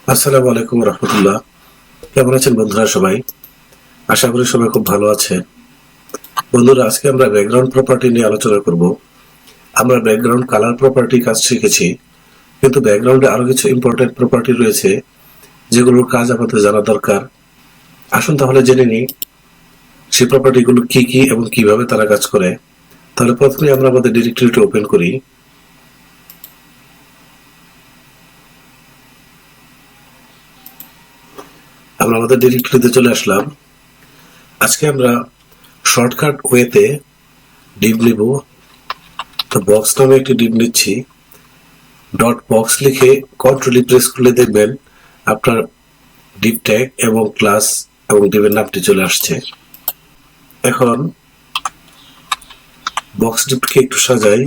আসসালামু আলাইকুম রহমতুল্লাহ। কেমন আছেন বন্ধুরা? সবাই আশা করি সবাই খুব ভালো আছে। বন্ধুরা, আজকে আমরা ব্যাকগ্রাউন্ড প্রপার্টি নিয়ে আলোচনা করব। আমরা ব্যাকগ্রাউন্ড কালার প্রপার্টি কাজ শিখেছি, কিন্তু ব্যাকগ্রাউন্ডে আরো কিছু ইম্পর্টেন্ট প্রপার্টি রয়েছে যেগুলোর কাজ আমাদের জানা দরকার। আসুন তাহলে জেনে নিই সেই প্রপার্টিগুলো কি কি এবং কিভাবে তারা কাজ করে। তাহলে প্রথমে আমরা আমাদের ডিরেক্টরিটা ওপেন করি। আমরা আমাদের ডিরেক্টরিতে চলে আসলাম। আজকে আমরা শর্টকাট ওয়েতে ডিভ নিব। তো বক্স নামে একটি ডিভ নিচ্ছি। ডট বক্স লিখে কন্ট্রোল প্রেস করলে দেখবেন আপনার ডিভ ট্যাগ এবং ক্লাস এবং ডিভের নামটি চলে আসছে। এখন বক্স ডিভকে একটু সাজাই,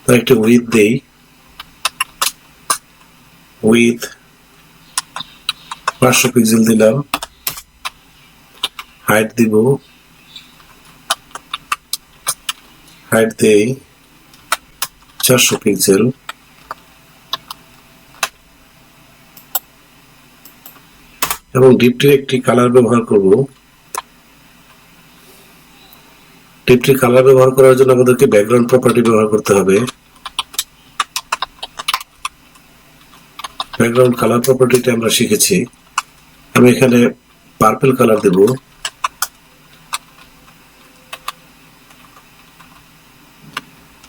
তার একটি উইথ দেই, উইথ 500 পিক্সেল দিলাম, হাইট দিব, হাইট দেই 400 পিক্সেল, এবং ডিপটির একটি কালার ব্যবহার করব। ডিপটির কালার ব্যবহার করার জন্য আমাদেরকে ব্যাকগ্রাউন্ড প্রপার্টি ব্যবহার করতে হবে। ব্যাকগ্রাউন্ড কালার প্রপার্টিটা আমরা শিখেছি। আমি এখানে পার্পল কালার দেব।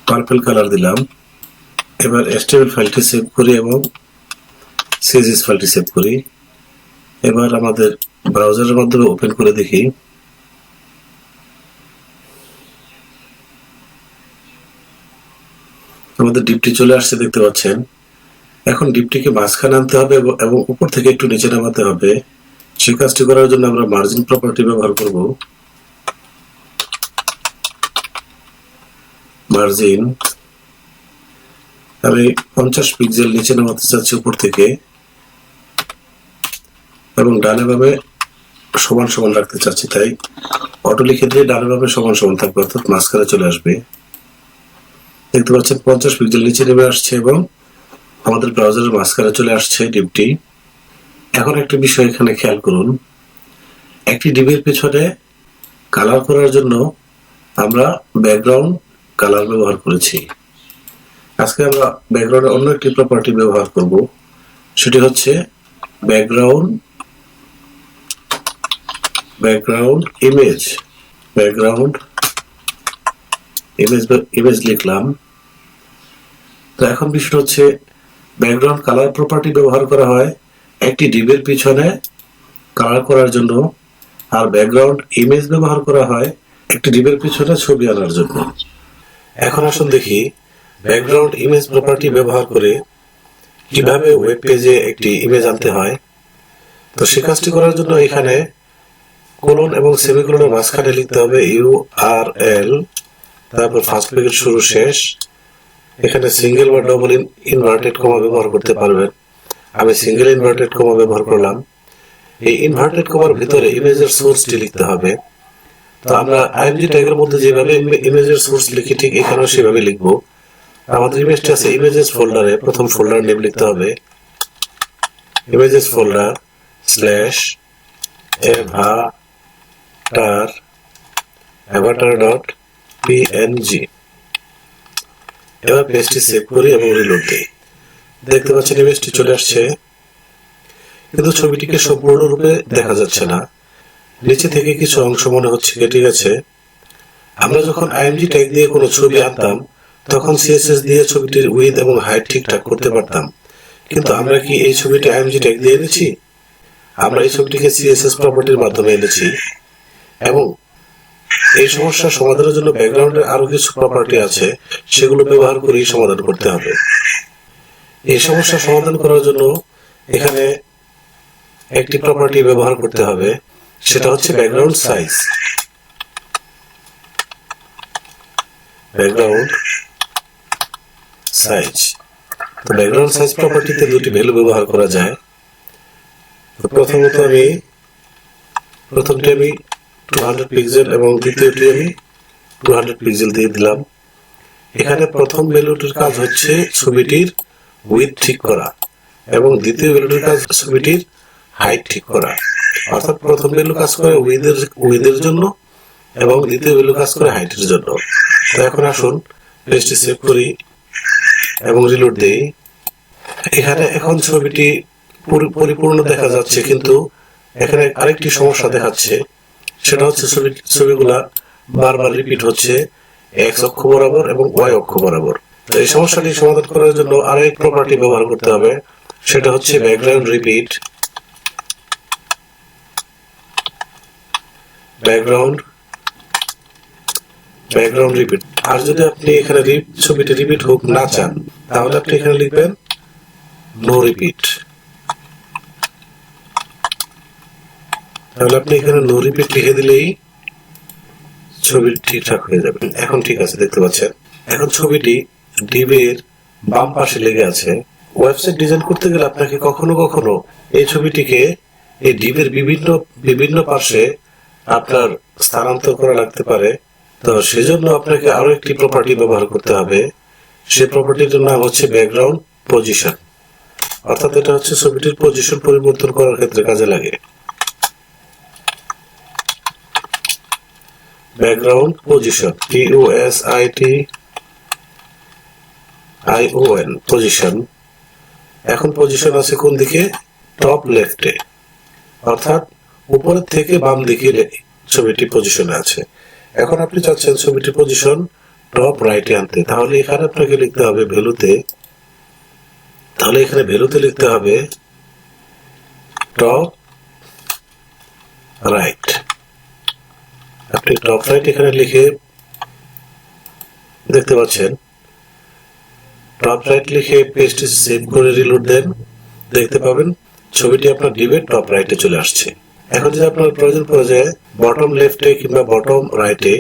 পার্পল কালার দিলাম। এবার এচটিএমএল ফাইলটি সেভ করি এবং সিএসএস ফাইলটি সেভ করি। এবার আমাদের ব্রাউজারের মাধ্যমে ওপেন করে দেখি। আমাদের ডিপটি চলে আসছে, দেখতে পাচ্ছেন। এখন ডিপটিকে মাঝখানে আনতে হবে এবং উপর থেকে একটু নিচে নামাতে হবে। সেই কাজটি করার জন্য আমরা মার্জিন প্রপার্টি ব্যবহার করব। মার্জিন আমি 50 পিক্সেল নিচে নামাতে চাচ্ছি উপর থেকে, এবং ডানে বামে সমান সমান রাখতে চাচ্ছি। তাই অটো লিখে দিয়ে ডানে বামে সমান সমান থাকবে, অর্থাৎ মাঝখানে চলে আসবে। দেখতে পাচ্ছেন 50 পিক্সেল নিচে নেমে আসছে এবং আমাদের ব্রাউজারের মাঝখানে চলে আসছে ডিভটি। এখন একটা বিষয় এখানে খেয়াল করুন, একটি ডিভের পেছনে কালার করার জন্য আমরা ব্যাকগ্রাউন্ড কালার ব্যবহার করেছি। আজকে আমরা ব্যাকগ্রাউন্ডের অন্য একটি প্রপার্টি ব্যবহার করব, সেটি হচ্ছে ব্যাকগ্রাউন্ড ইমেজ। ব্যাকগ্রাউন্ড ইমেজ লিখলাম। তো এখন বিষয় হচ্ছে ব্যাকগ্রাউন্ড কালার প্রপার্টি ব্যবহার করা হয় একটি ডিভের পিছনে কালার করার জন্য, আর ব্যাকগ্রাউন্ড ইমেজ ব্যবহার করা হয় একটি ডিভের পিছনে ছবি আনার জন্য। এখন আসুন দেখি ব্যাকগ্রাউন্ড ইমেজ প্রপার্টি ব্যবহার করে কিভাবে ওয়েব পেজে একটি ইমেজ আনতে হয়। তো সে কাজটি করার জন্য এখানে কোলন এবং সেমিকোলনের মাঝখানে লিখতে হবে URL, তারপর ফার্স্ট ব্র্যাকেট শুরু শেষ। এখানে সিঙ্গেল বা ডবল ইনভার্টেড কমা ব্যবহার করতে পারবেন। আমি সিঙ্গেল ইনভার্টেড কমা ব্যবহার করলাম। এই ইনভার্টেড কমার ভিতরে ইমেজের সোর্সটি লিখতে হবে। তো আমরা আইএমজি ট্যাগের মধ্যে যেভাবে ইমেজের সোর্স লিখি, ঠিক এখানেও সেভাবে লিখব। আমাদের ইমেজটা আছে ইমেজেস ফোল্ডারে। প্রথম ফোল্ডার নেম লিখতে হবে ইমেজেস ফোল্ডার /avatar.png। এবার পেজটি সেভ করি এবং রিলোড দিই। দেখতে পাচ্ছেন ইমেজটি চলে আসছে, কিন্তু ছবিটিকে সম্পূর্ণরূপে দেখা যাচ্ছে না। নিচে থেকে কিছু অংশ মনে হচ্ছে কেটে গেছে। আমরা যখন আইএমজি ট্যাগ দিয়ে কোনো ছবি আনতাম, তখন সিএসএস দিয়ে ছবিটির উইডথ এবং হাইট ঠিকঠাক করতে পারতাম। কিন্তু আমরা কি এই ছবিটি আইএমজি ট্যাগ দিয়ে এনেছি? আমরা এই ছবিটিকে সিএসএস প্রপার্টির মাধ্যমে এনেছি, এবং এই সমস্যার সমাধানের জন্য ব্যাকগ্রাউন্ডের আরো কিছু প্রপার্টি আছে, সেগুলো ব্যবহার করেই সমাধান করতে হবে। এই সমস্যার সমাধান করার জন্য এখানে একটি প্রপার্টি ব্যবহার করতে হবে, সেটা হচ্ছে ব্যাকগ্রাউন্ড সাইজ। ব্যাকগ্রাউন্ড সাইজ তো ব্যাকগ্রাউন্ড সাইজ প্রপার্টিতে দুটি ভ্যালু ব্যবহার করা যায়। তো প্রথমটি আমি 200 পিক্সেল এবং দ্বিতীয়টি আমি 200 পিক্সেল দিয়ে দিলাম। এখানে প্রথম ভ্যালুটির কাজ হচ্ছে ছবিটির উইডথ ঠিক করা এবং দ্বিতীয় ভ্যালুটির কাজ ছবিটির হাইট ঠিক করা। অর্থাৎ প্রথম ভ্যালু কাজ করে উইথের জন্য এবং দ্বিতীয় ভ্যালু কাজ করে হাইটের জন্য। তো এখন আসুন পেজটি সেভ করি এবং রিলোড দেই। এখানে এখন ছবিটি পরিপূর্ণ দেখা যাচ্ছে, কিন্তু এখানে আরেকটি সমস্যা দেখাচ্ছে, সেটা হচ্ছে ছবিগুলা বারবার রিপিট হচ্ছে এক্স অক্ষ বরাবর এবং ওয়াই অক্ষ বরাবর। তো এই সমস্যাটি সমাধান করার জন্য আরো এক প্রপার্টি ব্যবহার করতে হবে, সেটা হচ্ছে ব্যাকগ্রাউন্ড রিপিট। Background repeat. আর যদি আপনি এখানে ছবিটি রিপিট হোক না চান, তাহলে আপনি এখানে লিখবেন নো রিপিট। তাহলে আপনি এখানে নো রিপিট লিখে দিলেই ছবি ঠিকঠাক হয়ে যাবে। এখন ঠিক আছে, দেখতে পাচ্ছেন। এখন ছবিটি ডিবের বাম পাশে লেগে আছে। ওয়েবসাইট ডিজাইন করতে গেলে আপনাকে কখনো কখনো এই ছবিটিকে এই ডিবের বিভিন্ন পাশে আপনার স্থানান্তর করা লাগতে পারে। তো সেজন্য আপনাকে আরো একটি প্রপার্টি ব্যবহার করতে হবে। সেই প্রপার্টির নাম হচ্ছে ব্যাকগ্রাউন্ড পজিশন। অর্থাৎ এটা হচ্ছে ছবিটির পজিশন পরিবর্তন করার ক্ষেত্রে কাজে লাগে। Background position, POSITION, position. এখন পজিশন আছে কোন দিকে? টপ লেফটে, অর্থাৎ উপরের থেকে বাম দিকে ছবিটি পজিশনে আছে। এখন আপনি চাচ্ছেন ছবিটির পজিশন টপ রাইটে আনতে, তাহলে এখানে আপনাকে লিখতে হবে ভ্যালুতে, লিখতে হবে টপ রাইট। আপনি টপ রাইট এখানে লিখে দেখতে পাচ্ছেন, টপ রাইট লিখে পেজটি সেভ করে রিলোড দেন, দেখতে পাবেন ছবিটি আপনার ডিবের টপ রাইটে চলে আসছে। এখন যদি আপনার প্রয়োজন পড়ে যায় বটম লেফটে কিংবা বটম রাইটে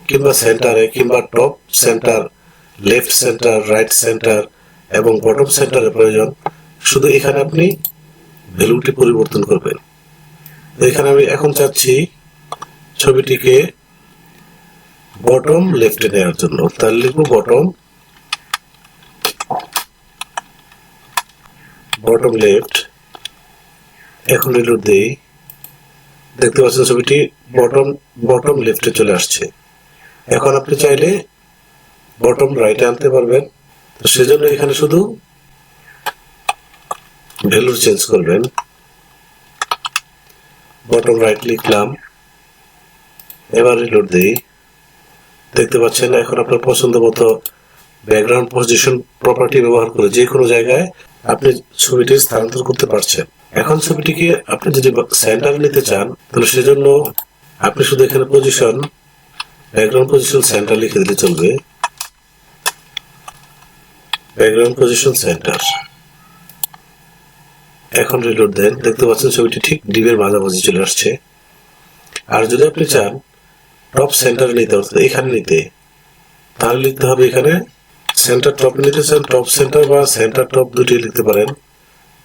কিংবা সেন্টারে কিংবা top centre, left centre, right centre এবং বটম সেন্টারের প্রয়োজন, শুধু এখানে আপনি ভ্যালুটি পরিবর্তন করবেন। তো এখানে আমি এখন চাচ্ছি ছবিটিকে বটম লেফটে নেওয়ার জন্য, তাহলে লিখবো বটম লেফট। এখন রিলোড দেই, দেখতে পাচ্ছেন ছবিটি বটম লেফটে চলে আসছে। এখন আপনি চাইলে বটম রাইটে আনতে পারবেন। তো সেজন্য এখানে শুধু ভ্যালু চেঞ্জ করবেন। বটম রাইট লিখলাম, এবার রিলোড দেই, দেখতে পাচ্ছেন এখন আপনার পছন্দ মতো ব্যাকগ্রাউন্ড পজিশন প্রপার্টি ব্যবহার করে যে কোনো জায়গায় আপনি ছবিটি স্থানান্তর করতে পারছেন। এখন ছবিটিকে আপনি যদি সেন্টার নিতে চান, তাহলে সেজন্য আপনি শুধু এখানে পজিশন, ব্যাকগ্রাউন্ড পজিশন সেন্টার লিখে দিলে চলবে। Background position centre. এখন রিলোড দেন, দেখতে পাচ্ছেন ছবিটি ঠিক ডিবের মাঝামাঝি চলে আসছে। আর যদি আপনি চান টপ সেন্টার নিতে, অর্থাৎ এখানে নিতে, তাহলে লিখতে হবে এখানে সেন্টার টপ নিতে চান, টপ সেন্টার বা সেন্টার টপ দুটি লিখতে পারেন।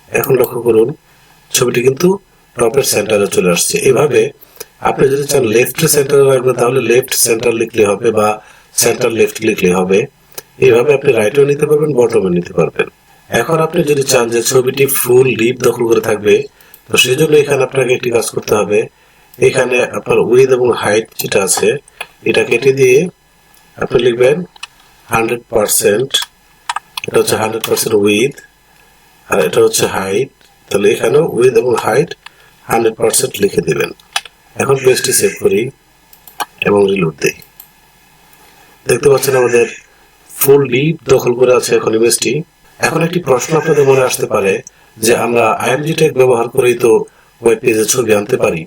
এখন লক্ষ্য করুন ছবিটি কিন্তু টপের সেন্টারে চলে আসছে। এভাবে আপনি যদি চান লেফট সেন্টারে রাখবেন, তাহলে লেফট সেন্টার লিখলে হবে বা সেন্টার লেফট লিখলে হবে। এইভাবে আপনি রাইটেও নিতে পারবেন, বটমে নিতে পারবেন। এখন আপনি যদি চান যে ছবিটি ফুল ডিপ দখল করে থাকবে, তো সেই জন্য এখানে আপনাকে একটি কাজ করতে হবে। এখানে আপনার উইথ এবং হাইট যেটা আছে এটা কেটে দিয়ে আপনি লিখবেন 100%। এটা হচ্ছে 100% উইথ, আর এটা হচ্ছে হাইট। তাহলে এখানেও উইথ এবং হাইট 100% লিখে দিবেন। এখন পেজটি সেভ করি এবং রিলোড দেই, দেখতে পাচ্ছেন আমাদের ফুল ডিপ দখল করে আছে এখন ইমেজটি। এখন একটি প্রশ্ন আপনাদের মনে আসতে পারে যে আমরা আইএমজি ট্যাগ ব্যবহার করেই তো ওয়েব পেজে ছবি আনতে পারি,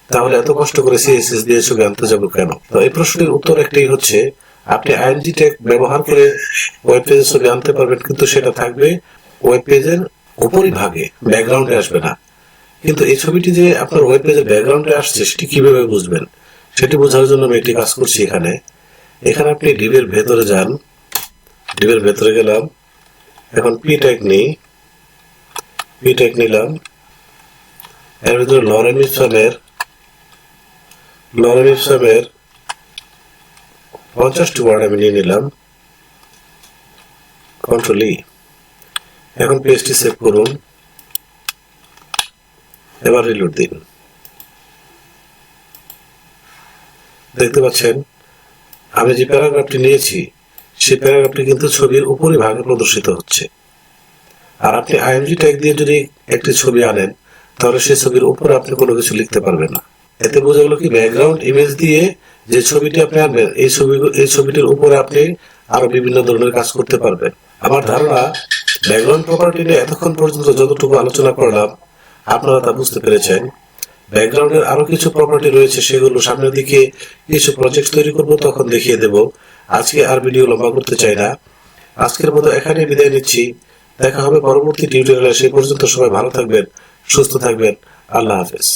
তাহলে এত কষ্ট করে সিএসএস দিয়ে ছবি আনতে যাবো কেন? তো এই প্রশ্নের উত্তর একটাই হচ্ছে, আপনি আইএমজি ট্যাগ ব্যবহার করে ওয়েব পেজে ছবি আনতে পারবেন, কিন্তু সেটা থাকবে ওয়েব পেজের উপরিভাগে, ব্যাকগ্রাউন্ডে আসবে না। কিন্তু এই ছবিটি যে আপনার ওয়েব পেজের ব্যাকগ্রাউন্ডে আসছে সেটি কিভাবে বুঝবেন? সেটি বোঝার জন্য আমি একটি কাজ করছি। এখানে আপনি ডিবের ভেতরে যান, ডিবের ভেতরে গেলাম। এখন পি ট্যাগ নিলাম। এর ভিতরে লরেম ইপসামের 50টি ওয়ার্ড আমি নিয়ে নিলাম, কন্ট্রোল ই। এখন পেজটি সেভ করুন এবার রিলোড দিন। দেখতে পাচ্ছেন আমি যে প্যারাগ্রাফটি নিয়েছি সেই প্যারাগ্রাফটি কিন্তু ছবির উপরি ভাগে প্রদর্শিত হচ্ছে। আর আপনি আইএমজি ট্যাগ দিয়ে যদি একটি ছবি আনেন তাহলে সেই ছবির উপরে আপনি কোনো কিছু লিখতে পারবেন না। এতে বোঝা গেল কি ব্যাকগ্রাউন্ড ইমেজ দিয়ে যে ছবিটি আপনি আনবেন এই ছবিটির উপরে আপনি আরো বিভিন্ন ধরনের কাজ করতে পারবেন। আমার ধারণা ব্যাকগ্রাউন্ড প্রপার্টি নিয়ে এতক্ষণ পর্যন্ত যতটুকু আলোচনা করলাম আপনারা তা বুঝতে পেরেছেন। ব্যাকগ্রাউন্ডের আরো কিছু প্রপার্টি রয়েছে, সেগুলো সামনের দিকে কিছু প্রজেক্ট তৈরি করব তখন দেখিয়ে দেব। আজকে আর ভিডিও লম্বা করতে চাই না, আজকের মতো এখানে বিদায় নিচ্ছি। দেখা হবে পরবর্তী টিউটোরিয়ালে। সেই পর্যন্ত সবাই ভালো থাকবেন, সুস্থ থাকবেন। আল্লাহ হাফেজ।